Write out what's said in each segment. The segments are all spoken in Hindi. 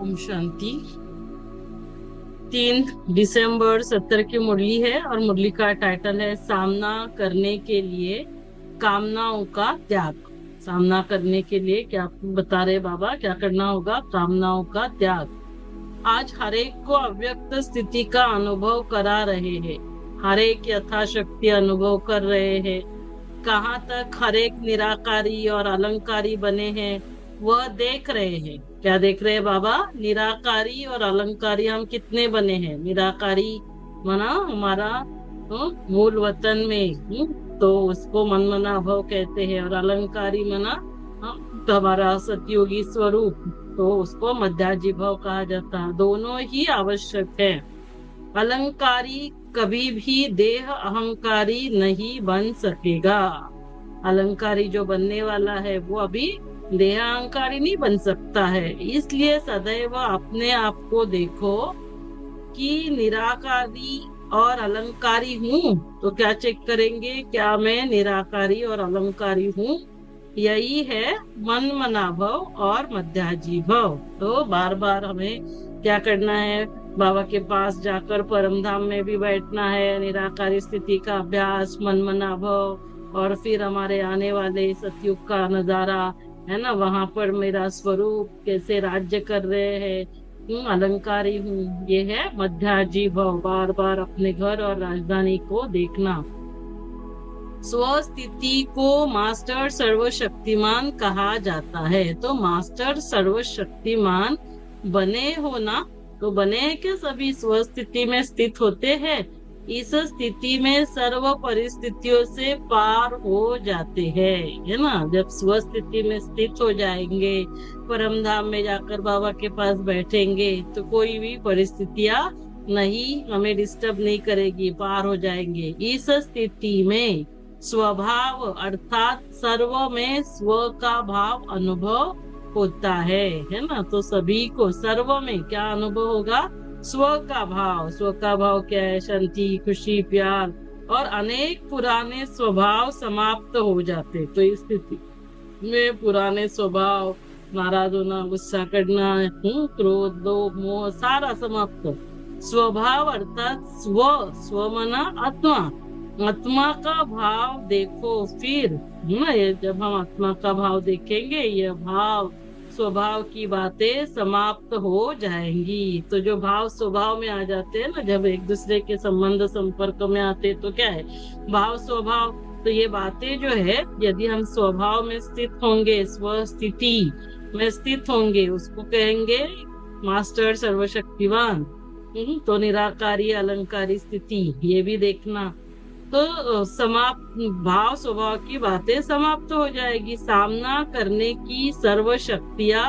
ओम शांति। 3 दिसंबर 70 की मुरली है और मुरली का टाइटल है सामना करने के लिए कामनाओं का त्याग। सामना करने के लिए क्या बता रहे बाबा, क्या करना होगा? कामनाओं का त्याग। आज हरेक को अव्यक्त स्थिति का अनुभव करा रहे हैं। हरेक यथाशक्ति अनुभव कर रहे हैं। कहाँ तक हरेक निराकारी और अलंकारी बने हैं वह देख रहे हैं। क्या देख रहे हैं बाबा? निराकारी और अलंकारी हम कितने बने हैं। निराकारी माना हमारा मूल वतन में, तो उसको मन मना भव कहते हैं, और अलंकारी मना तो हमारा सतयोगी स्वरूप, तो उसको मध्याजी भव कहा जाता है। दोनों ही आवश्यक है। अलंकारी कभी भी देह अहंकारी नहीं बन सकेगा। अलंकारी जो बनने वाला है वो अभी देह अहंकारी नहीं बन सकता है। इसलिए सदैव अपने आप को देखो कि निराकारी और अलंकारी हूँ। तो क्या चेक करेंगे, क्या मैं निराकारी और अलंकारी हूँ? यही है मन मनाभव और मध्याजी भव। तो बार बार हमें क्या करना है? बाबा के पास जाकर परम धाम में भी बैठना है, निराकारी स्थिति का अभ्यास, मन मनाभव, और फिर हमारे आने वाले सतयुग का नजारा है ना, वहां पर मेरा स्वरूप कैसे राज्य कर रहे हैं, अलंकारी हूँ, ये है मध्याजी भव। बार बार अपने घर और राजधानी को देखना। स्वस्थिति को मास्टर सर्वशक्तिमान कहा जाता है। तो मास्टर सर्वशक्तिमान बने हो ना? तो बने हैं क्या? सभी स्वस्थिति में स्थित होते हैं। इस स्थिति में सर्व परिस्थितियों से पार हो जाते हैं, है ना। जब स्वस्थिति में स्थित हो जाएंगे, परम धाम में जाकर बाबा के पास बैठेंगे, तो कोई भी परिस्थितियां नहीं हमें डिस्टर्ब नहीं करेगी, पार हो जाएंगे। इस स्थिति में स्वभाव अर्थात सर्व में स्व का भाव अनुभव होता है ना। तो सभी को सर्व में क्या अनुभव होगा? स्व का भाव। स्व का भाव क्या है? शांति, खुशी, प्यार, और अनेक पुराने स्वभाव समाप्त हो जाते। तो इस स्थिति में पुराने स्वभाव, नाराज होना, गुस्सा करना, क्रोध, लोभ, मोह, सारा समाप्त। स्वभाव अर्थात स्व। स्व मना आत्मा। आत्मा का भाव देखो फिर, है ना। ये जब हम आत्मा का भाव देखेंगे, यह भाव स्वभाव की बातें समाप्त हो जाएंगी। तो जो भाव स्वभाव में आ जाते हैं ना, जब एक दूसरे के संबंध संपर्क में आते हैं, तो क्या है? भाव स्वभाव। तो ये बातें जो है, यदि हम स्वभाव में स्थित होंगे, स्वस्थिति में स्थित होंगे, उसको कहेंगे मास्टर सर्वशक्तिवान। तो निराकारी अलंकारी स्थिति ये भी देखना। तो समाप्त भाव स्वभाव की बातें समाप्त हो जाएगी। सामना करने की सर्व शक्तियां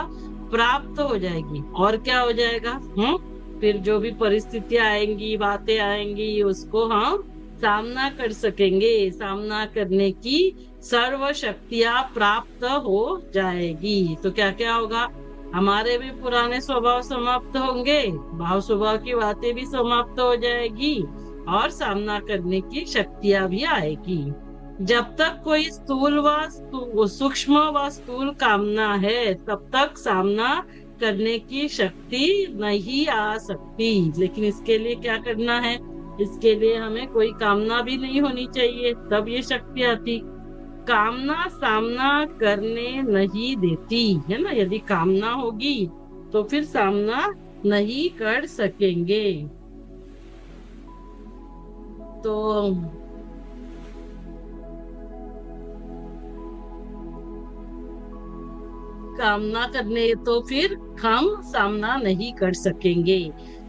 प्राप्त हो जाएगी। और क्या हो जाएगा? फिर जो भी परिस्थितियां आएंगी, बातें आएंगी, उसको हम सामना कर सकेंगे। सामना करने की सर्व शक्तियां प्राप्त हो जाएगी। तो क्या क्या होगा? हमारे भी पुराने स्वभाव समाप्त होंगे, भाव स्वभाव की बातें भी समाप्त हो जाएगी, और सामना करने की शक्तियां भी आएगी। जब तक कोई स्थूल व सूक्ष्म व स्थूल कामना है, तब तक सामना करने की शक्ति नहीं आ सकती। लेकिन इसके लिए क्या करना है? इसके लिए हमें कोई कामना भी नहीं होनी चाहिए, तब ये शक्ति आती। कामना सामना करने नहीं देती, है ना। यदि कामना होगी तो फिर सामना नहीं कर सकेंगे। तो कामना करने तो फिर हम सामना नहीं कर सकेंगे।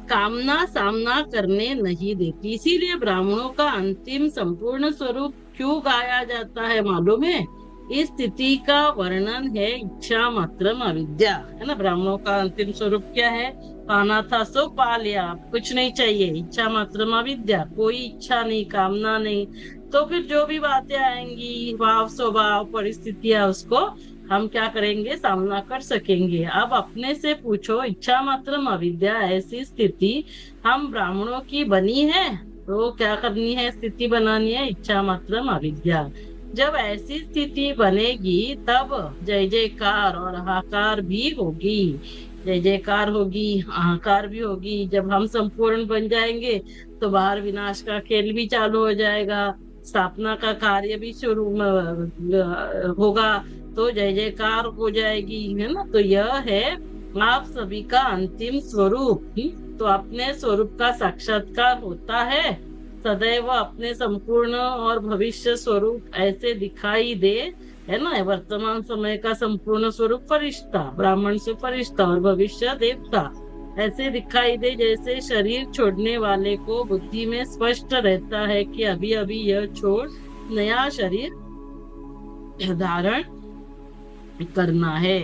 कामना सामना करने नहीं देती। इसीलिए ब्राह्मणों का अंतिम संपूर्ण स्वरूप क्यों गाया जाता है मालूम है? इस स्थिति का वर्णन है इच्छा मात्रम अविद्या, है ना। ब्राह्मणों का अंतिम स्वरूप क्या है? पाना था सो पा लिया, कुछ नहीं चाहिए। इच्छा मात्रम अविद्या, कोई इच्छा नहीं, कामना नहीं। तो फिर जो भी बातें आएंगी, भाव स्वभाव परिस्थितियां, उसको हम क्या करेंगे? सामना कर सकेंगे। अब अपने से पूछो, इच्छा मात्रम अविद्या ऐसी स्थिति हम ब्राह्मणों की बनी है, तो क्या करनी है? स्थिति बनानी है इच्छा मात्रम अविद्या। जब ऐसी स्थिति बनेगी तब जय जयकार और हाहाकार भी होगी। जय जयकार होगी, हाहाकार भी होगी। जब हम संपूर्ण बन जाएंगे तो बाहर विनाश का खेल भी चालू हो जाएगा, स्थापना का कार्य भी शुरू होगा, तो जय जयकार हो जाएगी, है ना। तो यह है आप सभी का अंतिम स्वरूप। तो अपने स्वरूप का साक्षात्कार होता है, सदैव अपने संपूर्ण और भविष्य स्वरूप ऐसे दिखाई दे, है ना। वर्तमान समय का संपूर्ण स्वरूप फरिश्ता, ब्राह्मण से फरिश्ता और भविष्य देवता ऐसे दिखाई दे, जैसे शरीर छोड़ने वाले को बुद्धि में स्पष्ट रहता है कि अभी अभी यह छोड़ नया शरीर धारण करना है।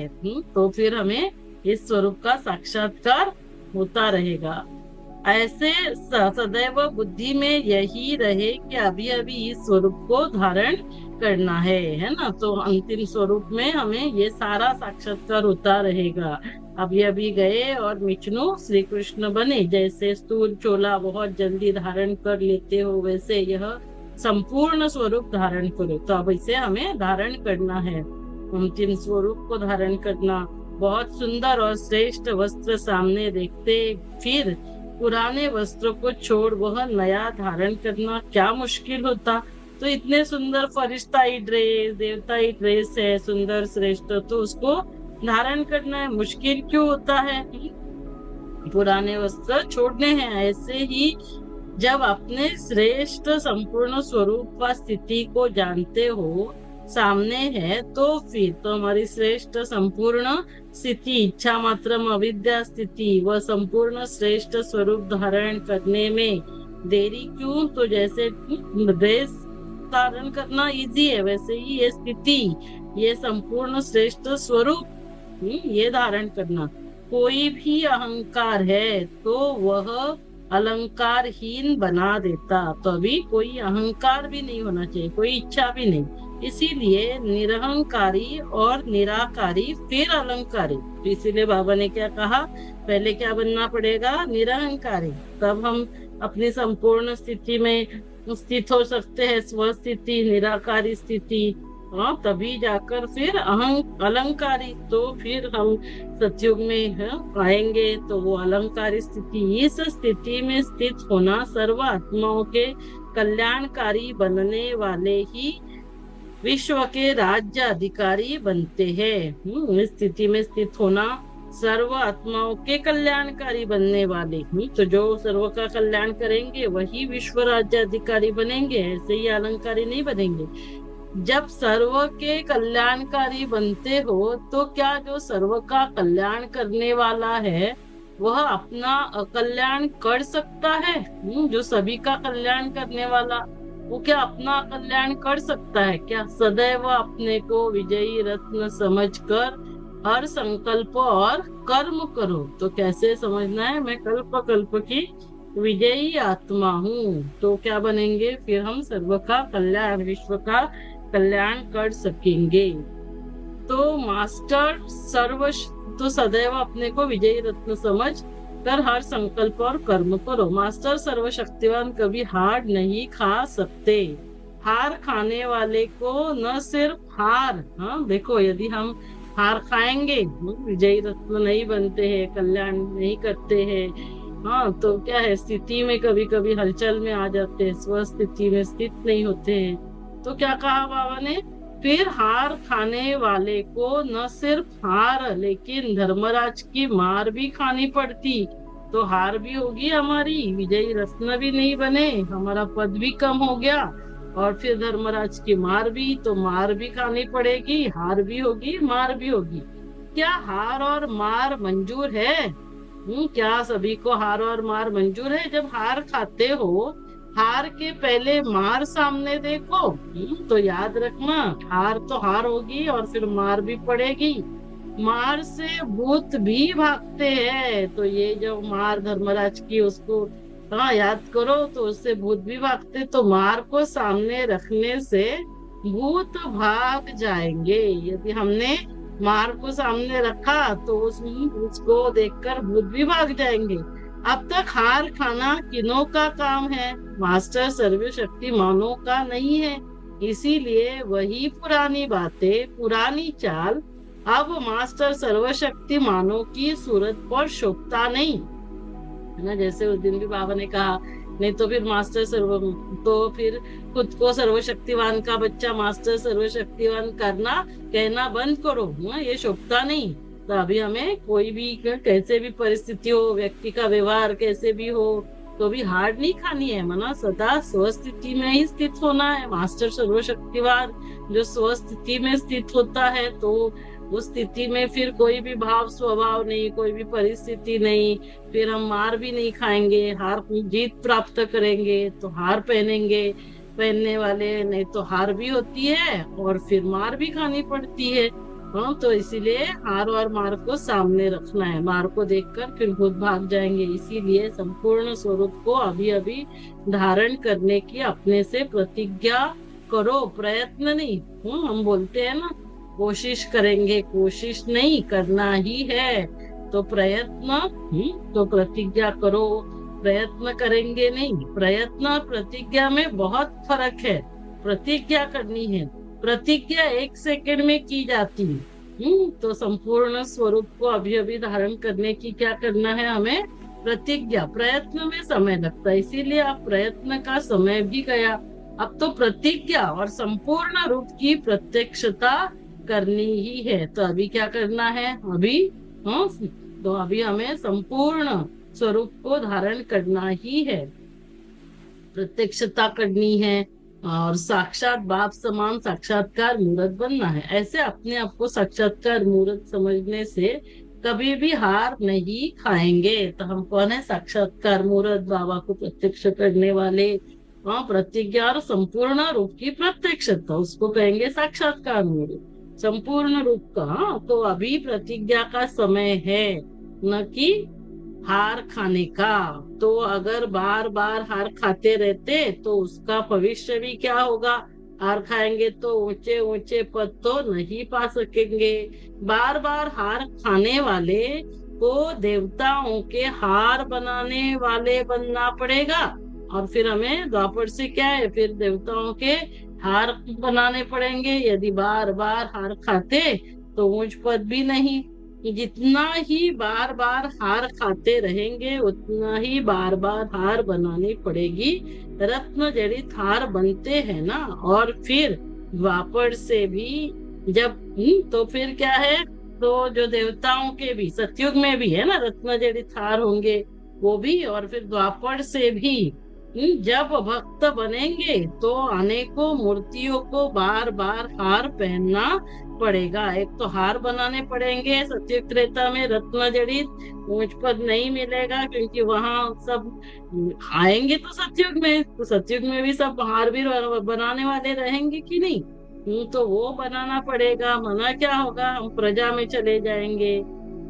तो फिर हमें इस स्वरूप का साक्षात्कार होता रहेगा। ऐसे सदैव बुद्धि में यही रहे कि अभी अभी इस स्वरूप को धारण करना है ना। तो अंतिम स्वरूप में हमें ये सारा साक्षात्कार होता रहेगा। अभी अभी गए और विष्णु श्री कृष्ण बने, जैसे स्थूल चोला बहुत जल्दी धारण कर लेते हो, वैसे यह संपूर्ण स्वरूप धारण करो। तो अब इसे हमें धारण करना है, अंतिम स्वरूप को धारण करना। बहुत सुंदर और श्रेष्ठ वस्त्र सामने देखते फिर पुराने वस्त्रों को छोड़ वह नया धारण करना क्या मुश्किल होता। तो इतने सुंदर फरिश्ताई ड्रेस, देवताई ड्रेस है सुंदर श्रेष्ठ, तो उसको धारण करना है मुश्किल क्यों होता है। पुराने वस्त्र छोड़ने हैं। ऐसे ही जब अपने श्रेष्ठ संपूर्ण स्वरूप व स्थिति को जानते हो सामने है, तो फिर तो हमारी श्रेष्ठ संपूर्ण स्थिति, इच्छा मात्र अविद्या स्थिति व संपूर्ण श्रेष्ठ स्वरूप धारण करने में देरी क्यों। तो जैसे ड्रेस धारण करना इजी है, वैसे ही ये स्थिति, ये संपूर्ण श्रेष्ठ स्वरूप ये धारण करना। कोई भी अहंकार है तो वह अलंकारहीन बना देता। तो अभी कोई अहंकार भी नहीं होना चाहिए, कोई इच्छा भी नहीं। इसीलिए निरहंकारी और निराकारी फिर अलंकारी। तो इसीलिए बाबा ने क्या कहा, पहले क्या बनना पड़ेगा, निरहंकारी, तब हम अपनी संपूर्ण स्थिति में स्थित हो सकते हैं, स्वस्थिति, निराकारी स्थिति। हाँ, तभी जाकर फिर अलंकारी। तो फिर हम सतयुग में आएंगे तो वो अलंकारी स्थिति, इस स्थिति में स्थित होना सर्व आत्माओं के कल्याणकारी बनने वाले ही विश्व के राज्य अधिकारी बनते हैं। इस स्थिति में स्थित होना सर्व आत्माओं के कल्याणकारी बनने वाले, तो जो सर्व का कल्याण करेंगे वही विश्व राज्य अधिकारी बनेंगे, ऐसे ही अलंकारी नहीं बनेंगे। जब सर्व के कल्याणकारी बनते हो तो क्या जो सर्व का कल्याण करने वाला है वह अपना अकल्याण कर सकता है। जो सभी का कल्याण करने वाला, वो क्या अपना कल्याण कर सकता है क्या। सदैव अपने को विजयी रत्न समझकर हर संकल्प और कर्म करो। तो कैसे समझना है, मैं कल्प कल्प की विजयी आत्मा हूँ। तो क्या बनेंगे फिर हम, सर्व का कल्याण, विश्व का कल्याण कर सकेंगे। तो मास्टर सर्व, तो सदैव अपने को विजयी रत्न समझ कर हर संकल्प और कर्म करो। मास्टर सर्वशक्तिवान कभी हार नहीं खा सकते। हार खाने वाले को न सिर्फ हार, हाँ देखो, यदि हम हार खाएंगे, विजयी रत्न नहीं बनते हैं, कल्याण नहीं करते हैं, हाँ तो क्या है, स्थिति में कभी कभी हलचल में आ जाते हैं, स्वस्थिति में स्थित नहीं होते हैं। तो क्या कहा बाबा ने, फिर हार खाने वाले को न सिर्फ हार लेकिन धर्मराज की मार भी खानी पड़ती। तो हार भी होगी हमारी, विजयी रत्न भी नहीं बने, हमारा पद भी कम हो गया, और फिर धर्मराज की मार भी, तो मार भी खानी पड़ेगी, हार भी होगी, मार भी होगी। क्या हार और मार मंजूर है? क्या सभी को हार और मार मंजूर है? जब हार खाते हो, हार के पहले मार सामने देखो। तो याद रखना, हार तो हार होगी और फिर मार भी पड़ेगी। मार से भूत भी भागते हैं। तो ये जो मार धर्मराज की, उसको हाँ याद करो, तो उससे भूत भी भागते। तो मार को सामने रखने से भूत भाग जाएंगे। यदि हमने मार को सामने रखा तो उसको देखकर भूत भी भाग जाएंगे। अब तक हार खाना किनों का काम है? मास्टर सर्वशक्तिमानों का नहीं है। इसीलिए वही पुरानी बातें, पुरानी चाल अब मास्टर सर्वशक्तिमानों की सूरत पर शोभता नहीं, है ना। जैसे उस दिन भी बाबा ने कहा, नहीं तो फिर मास्टर सर्व, तो फिर खुद को सर्वशक्तिवान का बच्चा मास्टर सर्वशक्तिवान करना कहना बंद करो, ना ये शोभता नहीं। तो अभी हमें कोई भी कैसे भी परिस्थिति हो, व्यक्ति का व्यवहार कैसे भी हो, तो भी हार नहीं खानी है, मना सदा स्वस्थिति में ही स्थित होना है। मास्टर सर्वशक्तिवान जो स्वस्थिति में स्थित होता है, तो उस स्थिति में फिर कोई भी भाव स्वभाव नहीं, कोई भी परिस्थिति नहीं, फिर हम मार भी नहीं खाएंगे, हार जीत प्राप्त करेंगे, तो हार पहनने वाले नहीं तो हार भी होती है और फिर मार भी खानी पड़ती है। हाँ, तो इसीलिए हार और मार को सामने रखना है, मार को देखकर फिर खुद भाग जाएंगे। इसीलिए संपूर्ण स्वरूप को अभी अभी धारण करने की अपने से प्रतिज्ञा करो, प्रयत्न नहीं। हम बोलते हैं ना, कोशिश करेंगे, कोशिश नहीं करना ही है। तो प्रयत्न, तो प्रतिज्ञा करो, प्रयत्न करेंगे नहीं। प्रयत्न और प्रतिज्ञा में बहुत फर्क है। प्रतिज्ञा करनी है, प्रतिज्ञा 1 सेकंड में की जाती है। तो संपूर्ण स्वरूप को अभी अभी धारण करने की क्या करना है हमें, प्रतिज्ञा। प्रयत्न में समय लगता है, इसीलिए आप प्रयत्न का समय भी गया। अब तो प्रतिज्ञा और संपूर्ण रूप की प्रत्यक्षता करनी ही है। तो अभी क्या करना है, अभी हाँ, तो अभी हमें संपूर्ण स्वरूप को धारण करना ही है, प्रत्यक्षता करनी है, और साक्षात बाप समान साक्षात्कार मूर्त बनना है। ऐसे अपने आप को साक्षात्कार मूर्त समझने से कभी भी हार नहीं खाएंगे। तो हम कौन है, साक्षात्कार मूर्त, बाबा को प्रत्यक्ष करने वाले। हाँ, प्रतिज्ञा और संपूर्ण रूप की प्रत्यक्षता, उसको कहेंगे साक्षात्कार मूर्त, संपूर्ण रूप का। हाँ, तो अभी प्रतिज्ञा का समय है, न कि हार खाने का। तो अगर बार बार हार खाते रहते तो उसका भविष्य भी क्या होगा, हार खाएंगे तो ऊंचे ऊंचे पद तो नहीं पा सकेंगे। बार बार हार खाने वाले को देवताओं के हार बनाने वाले बनना पड़ेगा, और फिर हमें द्वापर से क्या है, फिर देवताओं के हार बनाने पड़ेंगे। यदि बार बार हार खाते तो ऊंच पद भी नहीं। जितना ही बार बार हार खाते रहेंगे उतना ही बार बार हार बनानी पड़ेगी। रत्न जड़ित हार बनते हैं ना। और फिर द्वापर से भी जब तो फिर क्या है, तो जो देवताओं के भी सतयुग में भी है ना रत्न जड़ित हार होंगे, वो भी। और फिर द्वापर से भी जब भक्त बनेंगे तो अनेकों मूर्तियों को बार बार हार पहनना पड़ेगा। एक तो हार बनाने पड़ेंगे, सतयुग त्रेता में रत्न जड़ित ऊंच पद नहीं मिलेगा, क्योंकि वहां सब आएंगे तो सतयुग में, तो सतयुग में भी सब हार भी बनाने वाले रहेंगे कि नहीं। तो वो बनाना पड़ेगा, मना क्या होगा, हम प्रजा में चले जाएंगे।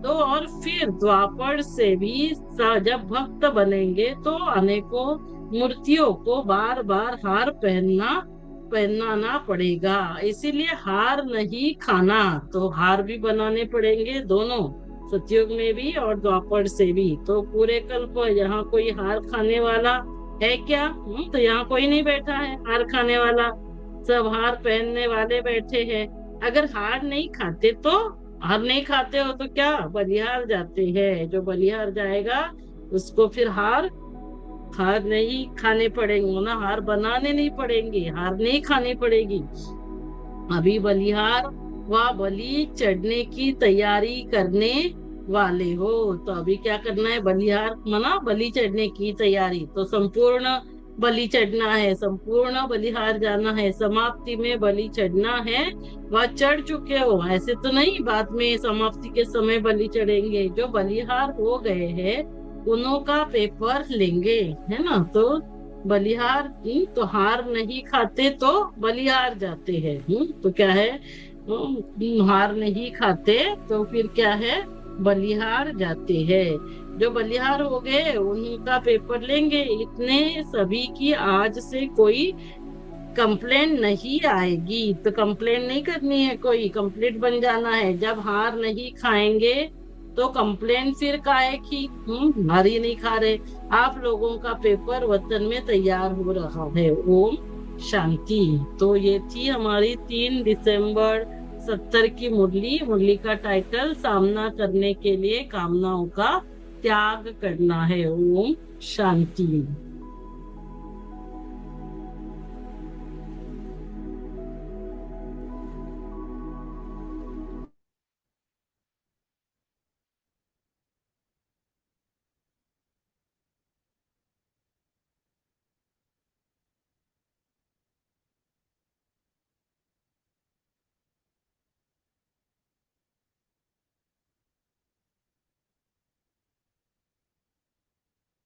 तो और फिर द्वापर से भी जब भक्त बनेंगे तो अनेकों मूर्तियों को बार बार हार पहनाना पड़ेगा। इसीलिए हार नहीं खाना, तो हार भी बनाने पड़ेंगे दोनों, सतयुग में भी और द्वापर से भी। तो पूरे कल्प यहाँ कोई हार खाने वाला है क्या? तो यहाँ कोई नहीं बैठा है हार खाने वाला, सब हार पहनने वाले बैठे हैं। अगर हार नहीं खाते तो, हार नहीं खाते हो तो क्या, बलिहार जाते हैं। जो बलिहार जाएगा उसको फिर हार हार नहीं खाने पड़ेंगे ना, हार बनाने नहीं पड़ेंगे, हार नहीं खानी पड़ेगी। अभी बलिहार व बलि चढ़ने की तैयारी करने वाले हो। तो अभी क्या करना है, बलिहार मना बलि चढ़ने की तैयारी। तो संपूर्ण बलि चढ़ना है, संपूर्ण बलिहार जाना है, समाप्ति में बलि चढ़ना है। वह चढ़ चुके हो, ऐसे तो नहीं बाद में समाप्ति के समय बलि चढ़ेंगे। जो बलिहार हो गए हैं उन्हों का पेपर लेंगे, है ना। तो बलिहार तो हार नहीं खाते तो बलिहार जाते हैं। तो क्या है, हार नहीं खाते तो फिर क्या है, बलिहार जाते हैं। जो बलिहार हो गए उनका पेपर लेंगे। इतने सभी की आज से कोई कंप्लेंट नहीं आएगी। तो कंप्लेंट नहीं करनी है, कोई कंप्लीट बन जाना है। जब हार नहीं खाएंगे तो कंप्लेंट फिर काहे की, हार ही नहीं खा रहे। आप लोगों का पेपर वतन में तैयार हो रहा है। ओम शांति। तो ये थी हमारी 3 दिसंबर 70 की मुरली, मुरली का टाइटल सामना करने के लिए कामनाओं का त्याग करना है। ओम शांति।